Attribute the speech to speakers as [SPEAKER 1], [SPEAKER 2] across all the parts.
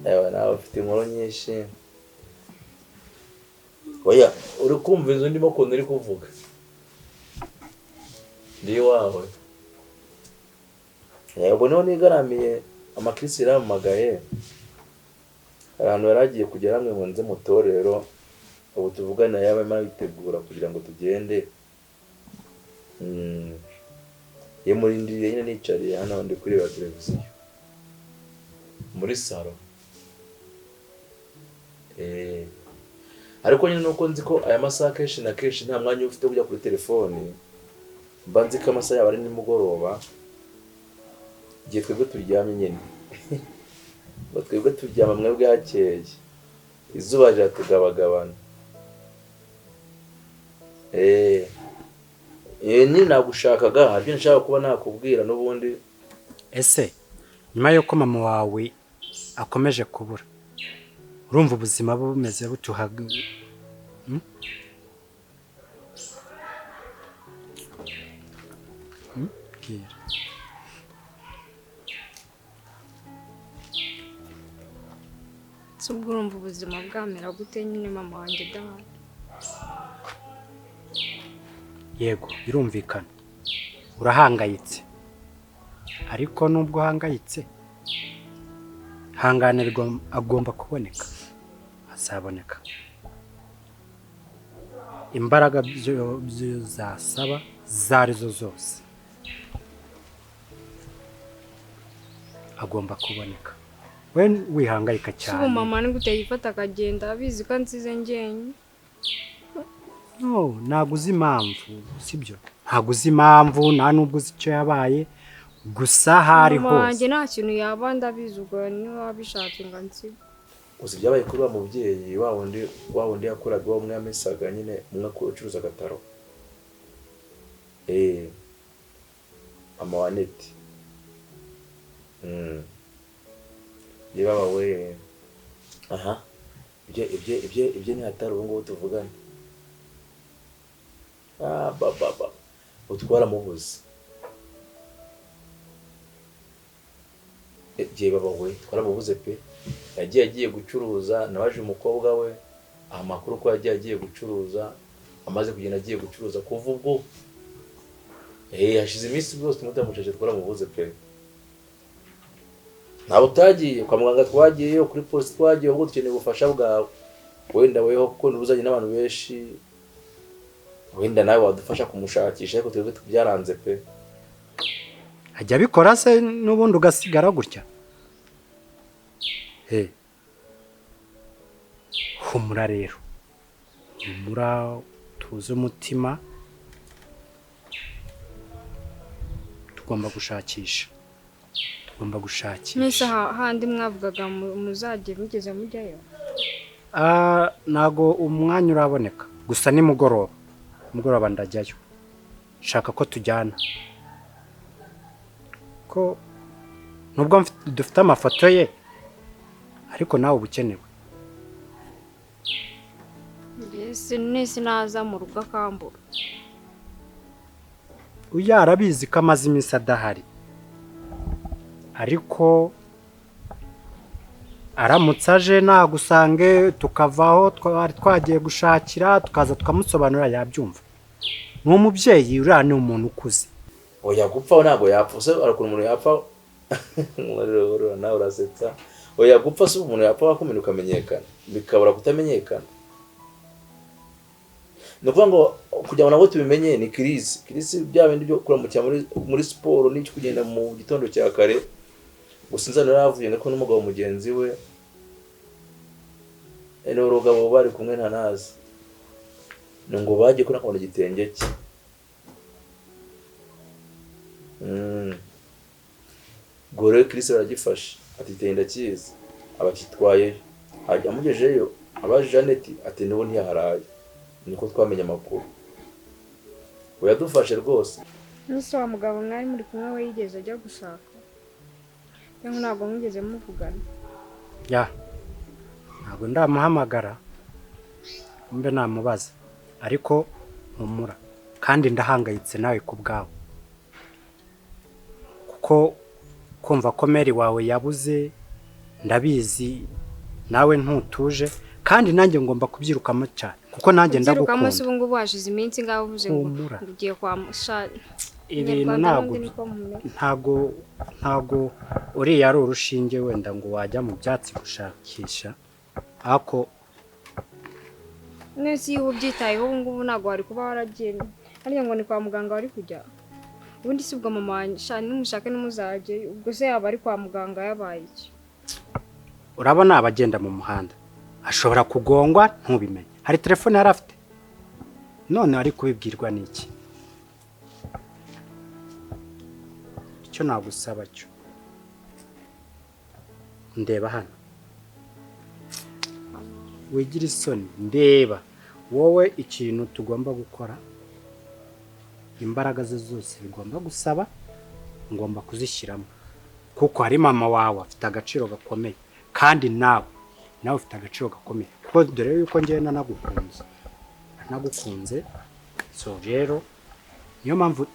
[SPEAKER 1] Ewa nawe ufite inkuru nyinshi. Oya, uri kumva inzu ndimo kuntu uri kuvuga. Ndi iwawe. Ubu niho nigaramiye amakirisi yaramamagaye. Ahantu yaragiye kugera hamwe ngo nze mu torero. Ubu tuvugana yaba arimo yitegura kugira ngo tugende. Yemurindiriye nyine nicariye hano ndi kureba televiziyo. Muri salo. Ariko nyine nuko nzi ko aya masaha kenshi na kenshi nta mwanya ufite kujya kuri telefoni. Mba nzi ko amasaha yaba ari nimugoroba. Igihe twebwe turyamye nyine. Ngo twebwe turyama mwebwe hakeye. Izuba riratugabagabana. Ni nagushakaga haryo nshaka kuba nakubwira n'ubundi.
[SPEAKER 2] Ese nyuma yuko mama wawe akomeje kubura, urumva ubuzima bumeze butuhaga?
[SPEAKER 3] Subwo urumva ubuzima bwamera gute nyine mama wanjye adahari?
[SPEAKER 2] Yego birumvikana urahangayitse, ariko nubwo uhangayitse hanganirwa agomba kuboneka, azaboneka. Imbaraga byo zasaba zarizo zose agomba kuboneka. We wihangayika cyane.
[SPEAKER 3] Subu mama ni gute yifata akagenda abizi ko nsize njyenyine?
[SPEAKER 2] No, naguze impamvu, sibyo? Ntaguze impamvu, nta nubwo uzi icyo yabaye, gusa hari hose.
[SPEAKER 3] Mama wanjye nta kintu yaba ndabizi, ubwo niba wabishatse ngo nsibe.
[SPEAKER 1] Gusa byabaye kuri wa mubyeyi wa wundi yakoraga umwe yamesaga nyine umwe ucuruza agataro. Mama wa Neti. Yeba we. Aha. Ibyo ni hatari ubu ngubu tuvugana. Baba. Utwara mubuze. Baba we, twara mubuze pe. Yagiye gucuruza, nabaje umukobwa we amakuru ko yagiye gucuruza, amaze kugenda agiye gucuruza kuva ubwo. Hashize iminsi byose tumutamuje twara mubuze pe. Nabo utagiye kwa muganga, twagiye kuri polisi, twagiye ubwo dukeneye ubufasha bwawe. Wenda weho kuko nubuzanye n'abantu benshi, wenda nawe wadufasha kumushakisha, ariko twebwe tubyaranze pe.
[SPEAKER 2] Ajya bikora se n'ubundi ugasigara gutya? Humura rero, humura, tuze umutima, tugomba gushakisha.
[SPEAKER 3] Nese handi mwavugaga muzagiye mugeze mujyayo?
[SPEAKER 2] Nago umwanya uraboneka, gusa ni mugoroba ndajyayo. Shaka ko tujyana, ko nubwo dufite amafoto ye, ariko nawe ubukenewe.
[SPEAKER 3] Nese naza mu rugo akambura.
[SPEAKER 2] Uya arabizi ko amaze iminsi adahari, ariko aramutse aje nagusange tukavaho twari twagiye gushakira, tukaza tukamusobanura yabyumva. Ni umubyeyi, uriya ni umuntu ukuze.
[SPEAKER 1] Oya gupfa ntabwo yapfa, se arakora umuntu yapfa. Nawe urasetsa. Oya gupfa se umuntu yapfa wakomeye ukamenyekana, bikabura kutamenyekana. Nukuvuga ngo kugira ngo nabo tubimenye ni kirisi bya bindi byo kuramukira muri siporo n'icyo kugenda mu gitondo cya kare. Gusinza naravuye ngako n'umugabo mugenzi we. Urugabo bari kumwe ntanazi. Ngo bagiye kuna kubona igitenge cye. Gore kirisi aragifashe ati tenda kizi abakitwaye ajya amugejeyo, abaje Janeti ati n'ubu ntiyaharaye. Niko twamenye amakuru. We yadufashe rwose.
[SPEAKER 3] Nese wa mugabo mwari muri kumwe we yigeze ajya gushaka? Cyangwa ntabwo mwigeze muvugana?
[SPEAKER 2] Ntabwo ndamuhamagara mbe namubaza, ariko humura kandi ndahangayitse nawe ku bwawe, kuko kumva ko Mary wawe yabuze ndabizi nawe ntutuje kandi nanjye ngomba kubyirukamo cyane kuko nanjye ndagukunda.
[SPEAKER 3] Ubu ngubu hashize iminsi ngaho uvuze ngo ugiye kwa mushari.
[SPEAKER 2] Ibintu ntago uriya ari urushinge wenda ngo wajya mu byatsi gushakisha ako
[SPEAKER 3] nese iyo ubyitayeho ubu ngubu ntabwo wari kuba waragiye hariya ngo ni kwa muganga wari kujya. Ubundi si ubwo mama shani n'umushake n'umuzajye ubwo se yaba ari kwa muganga yabaye iki?
[SPEAKER 2] Urabona abagenda mu muhanda ashobora kugongwa ntubimenye. Hari telefone yari afite none ari kubibwirwa n'iki? Icyo nagusaba cyo ndeba hano wigira isoni ndeba wowe ikintu tugomba gukora imbaraga ze zose bigomba gusaba ngomba kuzishyiramo kuko hari mama wawe afite agaciro gakomeye kandi nawe ufite agaciro gakomeye kuko dore yuko ngiye nagukunze so rero niyo mpamvu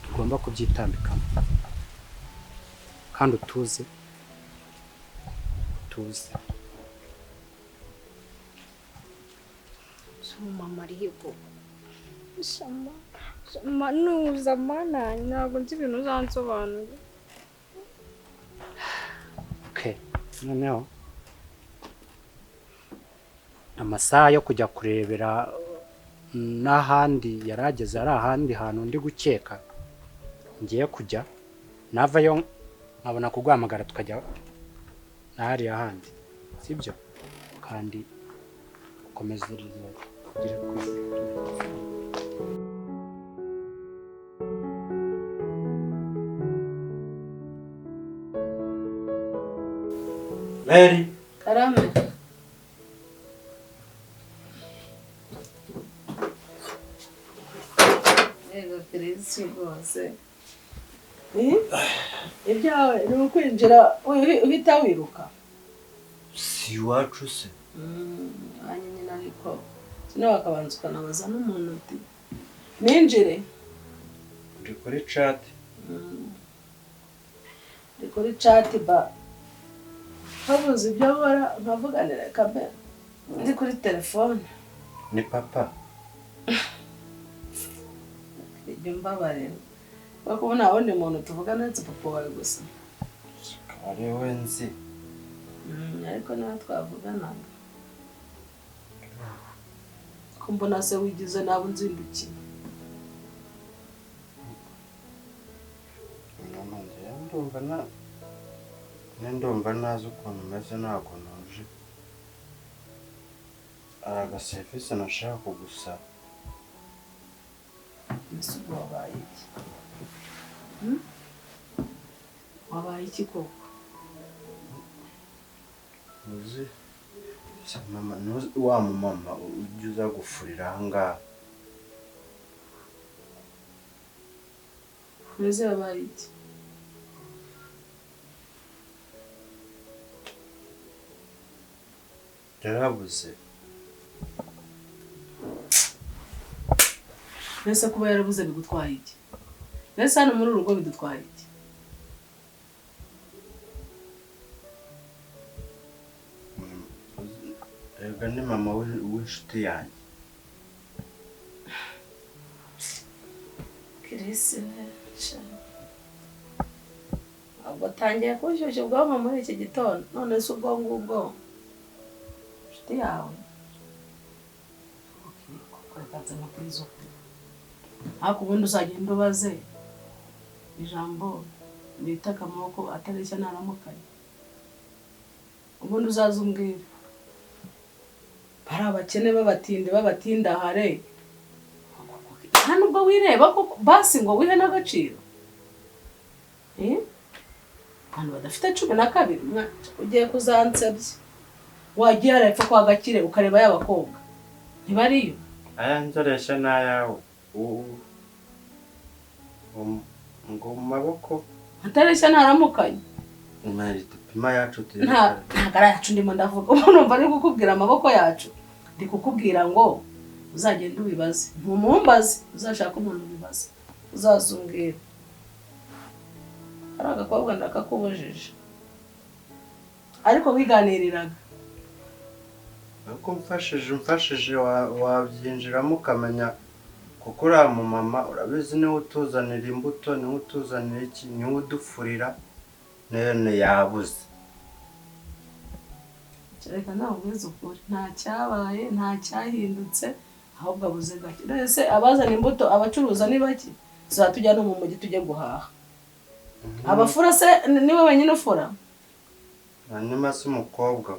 [SPEAKER 2] tugomba kubyitambikamo kandi utuze
[SPEAKER 3] Mama ariho shama nuza mana ntabwo nzi ibintu uzansobanura.
[SPEAKER 2] Okay noneho amasaha yo kujya kurebera n'ahandi yarageze ari ahandi hantu ndi gukeka ngiye kujya navayo nkabona kuguhamagara tukajya n'ahari ahandi sibyo kandi ukomeze kugira
[SPEAKER 4] Mary
[SPEAKER 5] Karame Ego Chris rwose ibyawe ni ukwinjira uhita wiruka
[SPEAKER 4] si iwacu se
[SPEAKER 5] hanyuma nyine ariko nawe akabanza ukanabaza n'umuntu uti ninjire
[SPEAKER 4] uri kuri chat
[SPEAKER 5] uri kuri chat ba habuze ibyo nkora nkavuganira kamera ndi kuri telefone
[SPEAKER 4] ni papa
[SPEAKER 5] ibyo mbabarira kuko ubu nta wundi muntu tuvugana uretse papa wawe gusa
[SPEAKER 4] ari we nzi
[SPEAKER 5] ariko nawe twavuganaga ko mbona se wigize nawe unzindukiye
[SPEAKER 4] ndumva nazi ukuntu umeze ntabwo nuje hari agaserivisi nashaka kugusaba.
[SPEAKER 5] ese ubwo wabaye iki wabaye iki koko
[SPEAKER 4] uzi mama wa mama ujya uza gufurira ahangaha
[SPEAKER 5] mbese wabaye iki
[SPEAKER 4] yarabuze
[SPEAKER 5] mbese kuba yarabuze bigutwaye iki mbese hano muri uru rugo bidutwaye iki
[SPEAKER 4] ega ni mama w'inshuti yanjye
[SPEAKER 5] Chris ntabwo atangiye kunshyushya ubwonko muri iki gitondo none se ubwo ngubwo inshuti yawe reka ntakuriza ukuri ariko ubundi uzagenda ubaze ijambo bita akamaboko atareshya ntaramukanye ubundi uzaza umbwira bari abakene b'abatindahare nta nubwo wireba ko basi ngo wihe n'agaciro abantu badafite 12 ugiye kuzansebye wagiye harepfa kwa Gakire ukareba y'abakobwa ntibariyo
[SPEAKER 4] aya nzoresha n'ayawe ngo mu maboko
[SPEAKER 5] atareshya ntaramukanye
[SPEAKER 4] umari tupima yacu
[SPEAKER 5] ntabwo ari yacu ndimo ndavuga ubu numva ari kukubwira amaboko yacu ndi kukubwira ngo uzagenda ubibaze ntumumbaze uzashaka umuntu ubibaze uzazungira hari agakobwa ndakakubujije ariko wiganiriraga.
[SPEAKER 4] ariko umfashije wabyinjiramo ukamenya kuko uriya mumama urabizi niwe utuzanira imbuto niwe utuzanira iki niwe udufurira none yabuze.
[SPEAKER 5] Reka nawe ubwize ukuri nta cyabaye nta cyahindutse ahubwo abuze gake. Ese abazana imbuto abacuruza ni bake tujya no mu mujyi tujye guhaha. Abafura se niwe wenyine ufura?
[SPEAKER 4] Hanyuma se umukobwa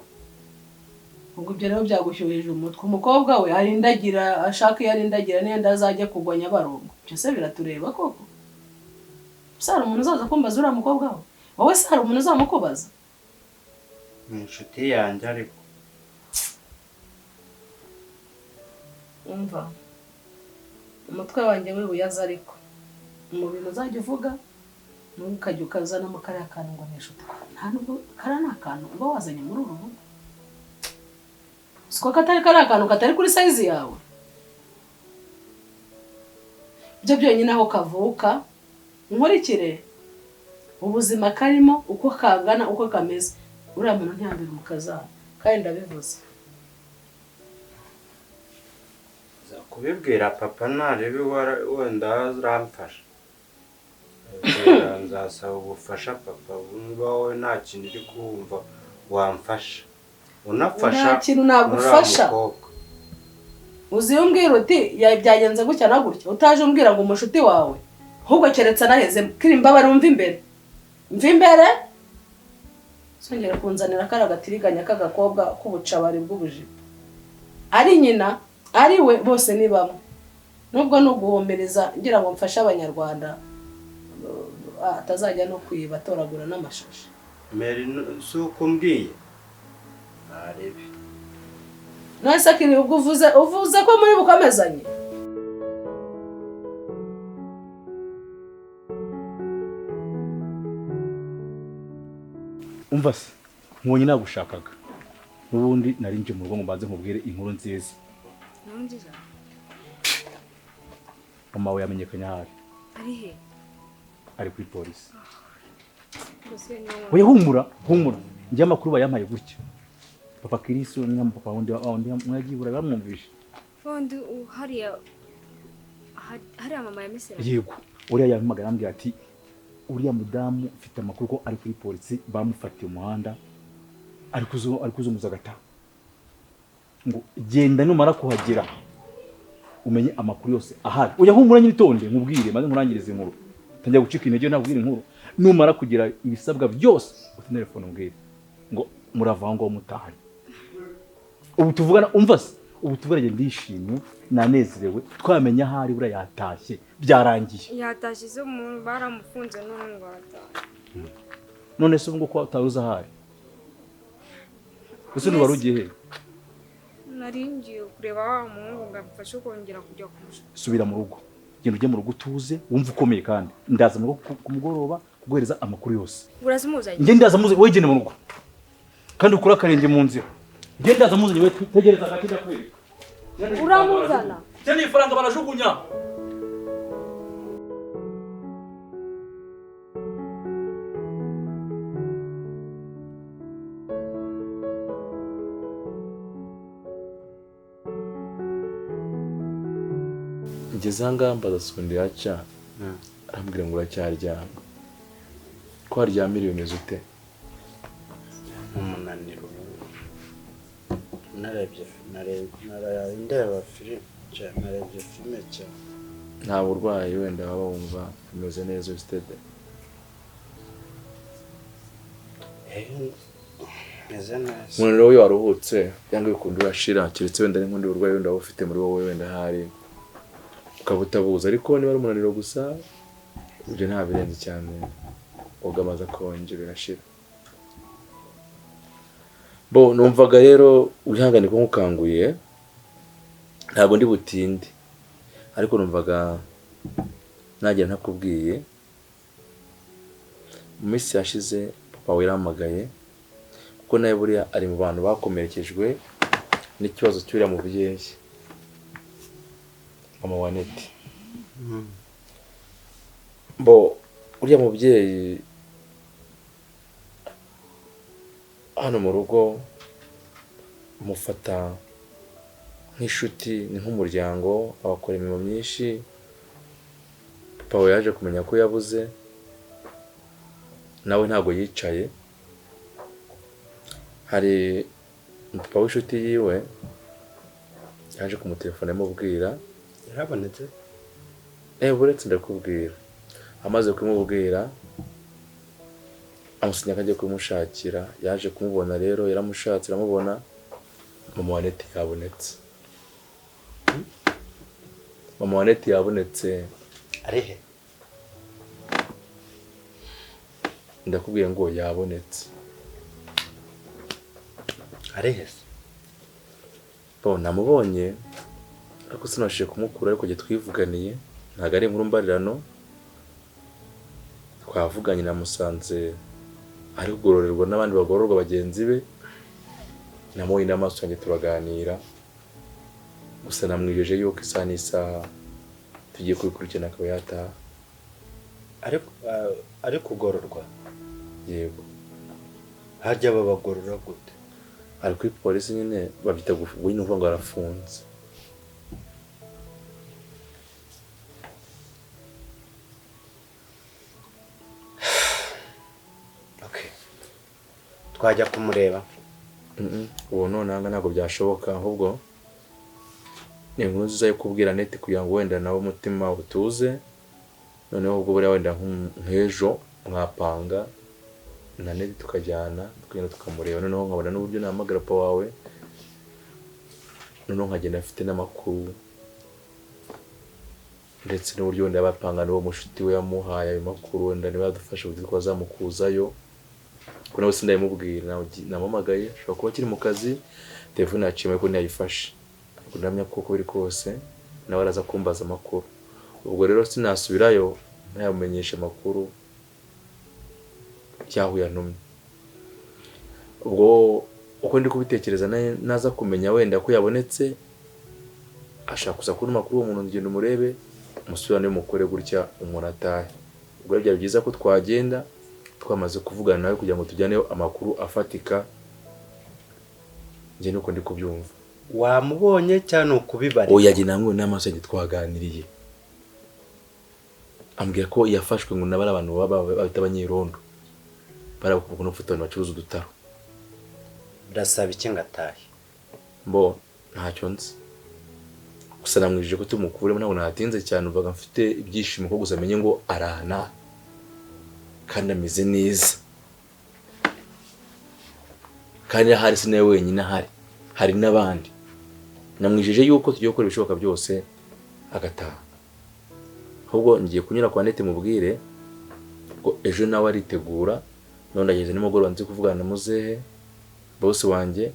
[SPEAKER 5] ubwo ibyo rero byagushyuhije umutwe. Umukobwa we arindagira ashaka iyo arindagira nenda azajya kugwa Nyabarongo. Ibyo se biratureba koko? Se hari umuntu uzaza kumbaza uriya mukobwa we? Wowe se hari umuntu uzamukubaza?
[SPEAKER 4] ni inshuti yanjye ariko
[SPEAKER 5] umva umutwe wanjye we uyaza ariko mu bintu uzajya uvuga ntukajya ukazanamo kariya kantu ngo nishuti. Nta nubwo kariya ni akantu uba wazanye muri uru rugo. Siko katari kariya akantu katari kuri sayizi yawe. Ibyo byonyine aho kavuka nkurikire ubuzima karimo uko kangana uko kameze. Uriya muntu ntiyambere umukazana kandi ndabivuze.
[SPEAKER 4] kubibwira papa narebe wenda aramfasha. Nzasaba ubufasha papa wumva wowe nta kintu uri kumva wamfasha unafasha.
[SPEAKER 5] Nta kintu nagufasha. Uzi umbwira uti byagenze gutya na gutya utaje umbwira ngo umushuti wawe ahubwo keretse anaheze kirimba bari umva imbere songera kunzanira kara gatiriganya k'agakobwa k'ubucabari bw'ubujipo. Ari nyina ari we bose ni bamwe. Nubwo no guhombereza ngira ngo mfashe abanyarwanda atazajya no kwiba atoragura n'amashashi.
[SPEAKER 4] Meri suko mbwiye narebe
[SPEAKER 5] Nase kiri ubwo uvuze ko muri bukomezanye.
[SPEAKER 6] umva se nkubonye nagushakaga n'ubundi narinje mu rugo ngo mbanze nkubwire inkuru nziza. Mama we yamenyekanye ahari.
[SPEAKER 3] Ari he?
[SPEAKER 6] Ari kuri polisi. Oya humura njye amakuru bayampaye gutya. Papa Kiriso ni papa wundi mwagibura bamwumvishe.
[SPEAKER 3] Fondi hariya mama yamesera.
[SPEAKER 6] Yego uriya yampamagara ambwira ati uriya mudamu ufite amakuru ko ari kuri polisi bamufatiye umuhanda ari kuzumuza agata ngo genda numara kuhagera umenye amakuru yose ahari. Oya humura nyine itonde nkubwire maze nkurangirize inkuru tangira gucika intege nabwire inkuru numara kugira ibisabwa byose uti telefone umbwire ngo muravanga ngo mutahanye. Ubu tuvugana umva se ubu tuvugana ndishimye nanezerewe twamenya ahari bura yatashye byarangiye.
[SPEAKER 3] Yatashye zo mu baramufunze none ngo arataha.
[SPEAKER 6] None se ngo ko utaruza ahari? Ese nuba rugiye he?
[SPEAKER 3] Naringiye kureba wa muhungu ngamfashe kongera kujya kumusha.
[SPEAKER 6] Subira mu rugo. Genda ujye mu rugo tuze wumva ukomeye kandi ndaza mu rugo kumugoroba kuguhereza amakuru yose.
[SPEAKER 3] Urazimuzanye?
[SPEAKER 6] Nge ndaza muze wegene mu rugo. Kandi ukura karenge mu nzira. Nge ndaza muzanye we tegereza gakija kweri.
[SPEAKER 3] Uramuzana?
[SPEAKER 6] Cyane ifaranga barajugunya.
[SPEAKER 1] ngeze ahangaha mbaza sundi yaca arambwira ngo uracyaryama ko waryamiriye umeze ute?
[SPEAKER 4] umunaniro narebye ndeba filime cyane.
[SPEAKER 1] Nta burwayi wenda waba wumva umeze neza ustede?
[SPEAKER 4] meze neza.
[SPEAKER 1] Umunaniro we waruhutse cyangwa bikunda urashira keretse wenda n'inkundi burwayi wenda waba ufite muri wowe wenda hari ukaba utabuza, ariko niba ari umunaniro gusa ibyo nta birenze cyane ugamaza konje birashira. Bo numvaga rero urihangane ko nkukanguye ntabwo ndi butinde, ariko numvaga nagira ntakubwiye mu minsi yashize papa we yaramagaye kuko nawe buriya ari mu bantu bakomerekejwe n'ikibazo cy'uriya mubyeyi mama wa Neti. Bo uriya mubyeyi hano mu rugo mufata nk'inshuti, ni nk'umuryango, abakora imirimo myinshi. Papa we yaje kumenya ko yabuze, nawe ntabwo yicaye. Hari papa w'inshuti yiwe yaje kumutelefona amubwira
[SPEAKER 4] yarabonetse.
[SPEAKER 1] buretse ndakubwira. Amaze kumubwira amusinya ko agiye kumushakira, yaje kumubona rero, yaramushatse aramubona. Mama wa Neti yabonetse. Mama wa Neti yabonetse.
[SPEAKER 4] Ari he?
[SPEAKER 1] Ndakubwiye ngo yabonetse.
[SPEAKER 4] Ari he?
[SPEAKER 1] Namubonye ariko sinabashije kumukura, ariko twivuganiye, ntabwo ari inkuru mbarirano. Twavuganye, namusanze ari kugororerwa n'abandi bagororwa bagenzi be, namuye n'amaso yanjye turaganira. Gusa namwijeje yuko isaha n'isaha tugiye kubikurikirana akaba yataha.
[SPEAKER 4] Ari kugororwa?
[SPEAKER 1] Yego.
[SPEAKER 4] Hajya babagorora gute?
[SPEAKER 1] Ari kuri polisi nyine, babyita gufungwa, nyine uvuga ngo arafunze.
[SPEAKER 4] Twajya kumureba?
[SPEAKER 1] Ubu nonanga ntabwo byashoboka, ahubwo ni inkuru nziza yo kubwira Neti kugira ngo wenda nawe umutima utuze. Noneho ubwo buriya wenda nk'ejo mwapanga na Neti tukajyana tukagenda tukamureba, noneho nkabona n'uburyo nahamagara papa wawe, noneho nkagenda afite n'amakuru ndetse n'uburyo wenda bapanga n'uwo mushuti we yamuhaye ayo makuru, wenda niba yadufasha uburyo twazamukuzayo. Kuko nawe sindayimubwira, namuhamagaye, ashobora kuba akiri mu kazi, telefone yaciye ko ntiyayifashe. Ndamya ko uko biri kose nawe araza kumbaza amakuru. Ubwo rero sinasubirayo ntayamumenyesha amakuru cyaho yantumye. Ubwo uko ndi kubitekereza, naza kumenya wenda ko yabonetse, ashaka kuza kuri makuru umuntu ngenda umurebe, umusubirane mukore gutya umuntu atahe. Ubwo byari byiza ko twagenda twamaze kuvugana nawe kugira ngo tujyaneyo amakuru afatika. Nje nuko ndi kubyumva.
[SPEAKER 4] Wamubonye cyane ukubibari?
[SPEAKER 1] Oya, jye namwe n'amaso yanjye twaganiriye. Ambwira ko yafashwe ngo nabara abantu babita abanyirondo, barabukuko no gufata abantu bacuruza udutaro.
[SPEAKER 4] Ndasaba iki ngatahe?
[SPEAKER 1] Ntacyo nzi. Gusa namwijije ko tumukuremo, ntabwo natinze cyane, uvaga mfite ibyishimo ko gusa amenye ngo arahana kandi ameze neza. Kandi hari sinawe wenyine hari n'abandi. Namwijeje yuko tugiye gukora ibishoboka byose agataha. Ahubwo ngiye kunyura kwa Neti mubwire ko ejo nawe aritegura, none ndageze nimugoroba nzi kuvugana na muzehe boss wanjye,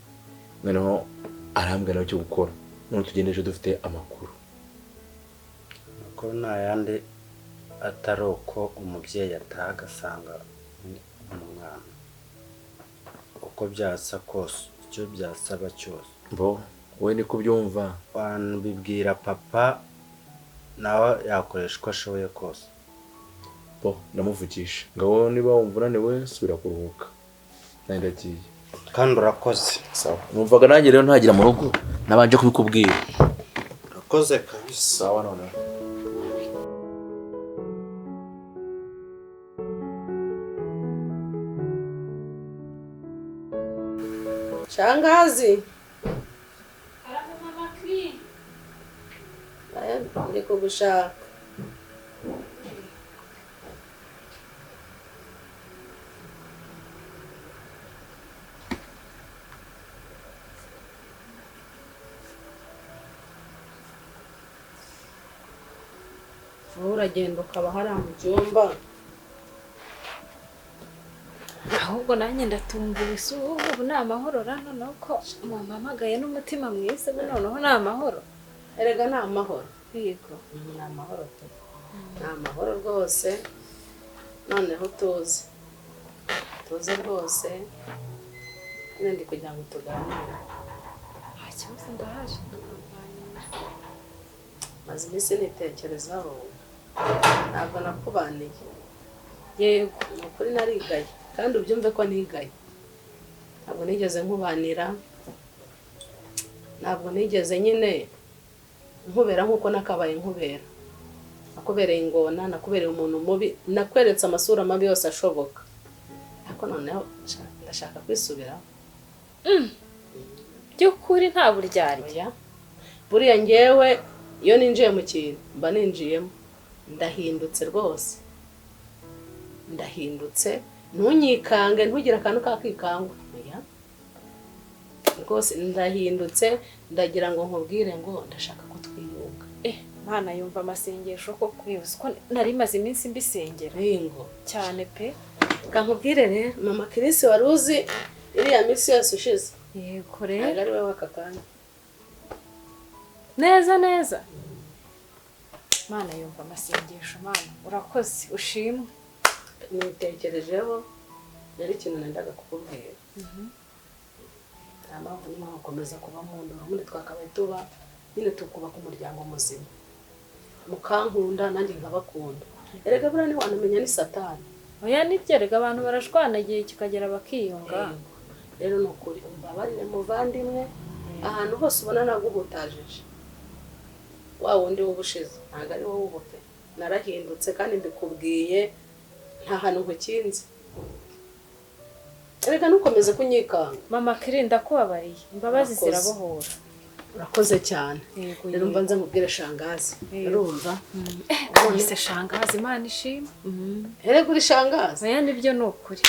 [SPEAKER 1] noneho arambwira nawe cyo gukora. None tugende ejo dufite amakuru.
[SPEAKER 4] Ko nta yandi atari uko umubyeyi ataha agasanga umwana. Uko byasa kose, icyo byasaba cyose.
[SPEAKER 1] Wowe ni kubyumva.
[SPEAKER 4] Wanbibwira papa, nawe yakoresha uko ashoboye kose.
[SPEAKER 1] Ndamuvugisha. Ngaho niba wumva unaniwe subira kuruhuka. Nanjye ndagiye.
[SPEAKER 4] Kandi urakoze.
[SPEAKER 1] Sawa. Numvaga nanjye rero ntagira mu rugo, nabanje kubikubwira.
[SPEAKER 4] Urakoze kabisa.
[SPEAKER 1] Sawa none.
[SPEAKER 5] Shangazi. Ndi kugushaka. Uragenda ukaba hari mu cyumba.
[SPEAKER 3] Ahubwo nanjye ndatunguwe, ubu ni amahoro rano nuko mumpamagaye n'umutima mwiza, noneho ni amahoro.
[SPEAKER 5] Erega ni amahoro.
[SPEAKER 3] Yego.
[SPEAKER 5] Ni amahoro tu. Ni amahoro rwose. Noneho tuze rwose. Ndi kugira ngo tuganire.
[SPEAKER 3] Nta kibazo ndahari.
[SPEAKER 5] Maze iminsi nitekerezaho, ntabwo nakubaniye.
[SPEAKER 3] Yego.
[SPEAKER 5] Ni ukuri narigaye, kandi ubyumve ko nigaye. ntabwo nigeze nkubanira, ntabwo nigeze nyine nkubera nk'uko nakabaye nkubera. Nakubereye ingona, nakubereye umuntu mubi, nakweretse amasura mabi yose ashoboka. Ariko noneho ndashaka kwisubiraho.
[SPEAKER 3] By'ukuri nta buryarya.
[SPEAKER 5] Buriya ngewe iyo ninjiye mu kintu mba ninjiyemo, ndahindutse rwose, ndahindutse. Ntunyikange, ntugire akantu kakikangwa. Rwose ndahindutse, ndagira ngo nkubwire ngo ndashaka ko twiyunga.
[SPEAKER 3] Mana yumva amasengesho ko kwibuza ko nari maze iminsi mbisengera.
[SPEAKER 5] Ringo
[SPEAKER 3] Cyane pe.
[SPEAKER 5] Kankubwire rero, mama Chris wari uzi iriya minsi yose ushize.
[SPEAKER 3] Yego rero.
[SPEAKER 5] Ari wowe aka kanya.
[SPEAKER 3] Neza neza. Mana yumva amasengesho, Mana urakoze, ushimwe.
[SPEAKER 5] Nitekerejeho yari ikintu nendaga kukubwira. Mpamvu niyo gukomeza kuba mu ndoro, ubundi twakabaye tuba nyine tukubaka umuryango muzima. Mukankunda nanjye nkabakunda. Erega buriya ntiwanamenya ni satani.
[SPEAKER 3] Oya nibyerega abantu barashwana igihe kikagera bakiyunga.
[SPEAKER 5] Rero ni ukuri umbabarire muvandimwe, ahantu hose ubona naguhutajeje. Wa wundi w'ubushize ntabwo ari wowe ubu pe. Narahindutse kandi mbikubwiye, nta hantu nkukinze. Erega ntukomeze kunyikanga.
[SPEAKER 3] Mama Kirinda kubabariye, imbabazi zirabohora.
[SPEAKER 5] Urakoze cyane. Rero mba nze nkubwire shangazi. Urumva?
[SPEAKER 3] Nise shangazi, Imana ishimwe.
[SPEAKER 5] Erega uri shangazi.
[SPEAKER 3] Oya nibyo ni ukuri.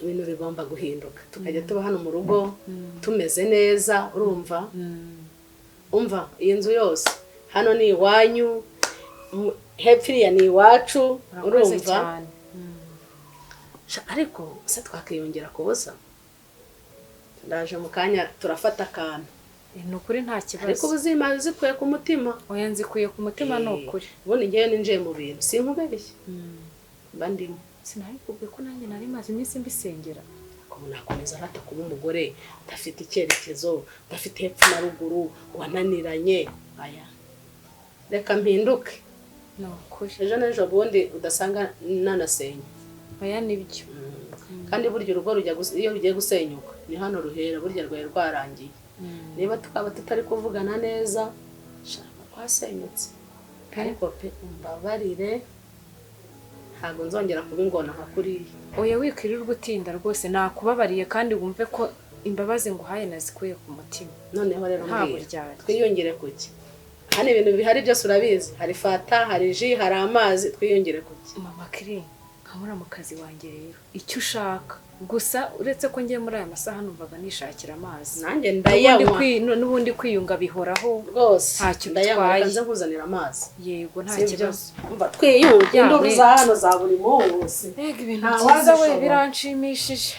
[SPEAKER 5] Ibintu bigomba guhinduka. Tukajya tuba hano mu rugo tumeze neza, urumva? Umva, iyi nzu yose hano ni iwanyu, hepfo iriya ni iwacu, urumva? Ariko se twakiyongera kubusa. Ndaje mu kanya turafata akantu.
[SPEAKER 3] Ni ukuri nta kibazo.
[SPEAKER 5] Ariko ubuzima zikuye ku mutima.
[SPEAKER 3] Oya nzikuye ku mutima ni ukuri.
[SPEAKER 5] Ubundi ngewe ninjiye mu bintu sinkubeshye. Mba ndimo.
[SPEAKER 3] Sinabikubwiye ko nanjye nari maze iminsi mbisengera.
[SPEAKER 5] Ko nakomeza hata kuba umugore udafite icyerekezo, udafite hepfo na ruguru, wananiranye. Aya reka mpinduke.
[SPEAKER 3] No ukuri.
[SPEAKER 5] Ejo n'ejo bundi udasanga nanasenya.
[SPEAKER 3] Oya nibyo.
[SPEAKER 5] Kandi burya urugo iyo rugiye gusenyuka ni hano ruhera, burya rwaye rwarangiye. Niba tukaba tutari kuvugana neza, shaka kwasenyutse. Ariko pe umbabarire, ntabwo nzongera kuba ingona nka kuriya.
[SPEAKER 3] Oya wikwirirwa utinda rwose, nakubabariye kandi wumve ko imbabazi nguhaye nazikuye ku mutima.
[SPEAKER 5] Noneho rero
[SPEAKER 3] mbwira,
[SPEAKER 5] twiyongere kuki? Hano ibintu bihari byose urabizi, hari fata, hari ji, hari amazi, twiyongere kuki?
[SPEAKER 3] Mama Kiri, nkamura mu kazi wanjye rero, icyo ushaka. Gusa uretse ko ngiye muri aya masaha numvaga nishakira amazi.
[SPEAKER 5] Nanjye ndayanywa.
[SPEAKER 3] N'ubundi kwiyunga bihoraho.
[SPEAKER 5] Rwose.
[SPEAKER 3] Ntacyo
[SPEAKER 5] bitwaye. Nze nkuzanira amazi.
[SPEAKER 3] Yego nta kibazo.
[SPEAKER 5] Umva twiyunge induru za hano za buri munsi.
[SPEAKER 3] Ega ibintu byiza we biranshimishije.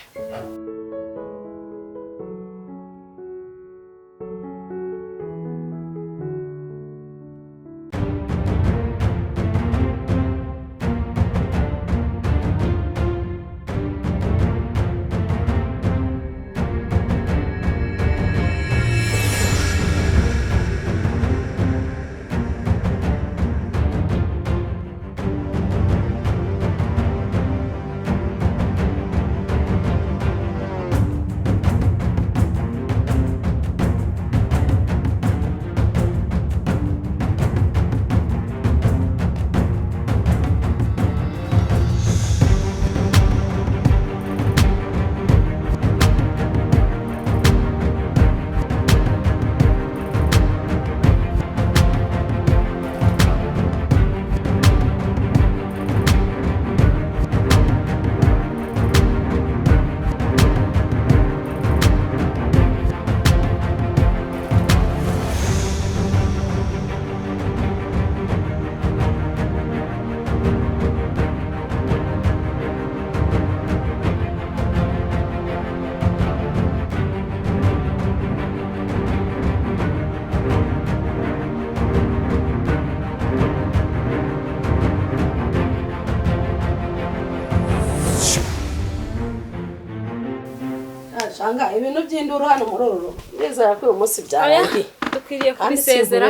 [SPEAKER 5] Shanga ibintu by'induru hano mu roro. Bizera ko uyu munsi byarangiye.
[SPEAKER 3] Dukwiriye kubisezera.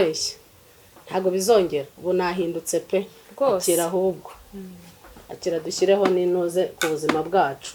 [SPEAKER 5] Ntago bizongera. Ubu nahindutse pe. Akira ahubwo. Akira dushyireho n'inoze ku buzima bwacu.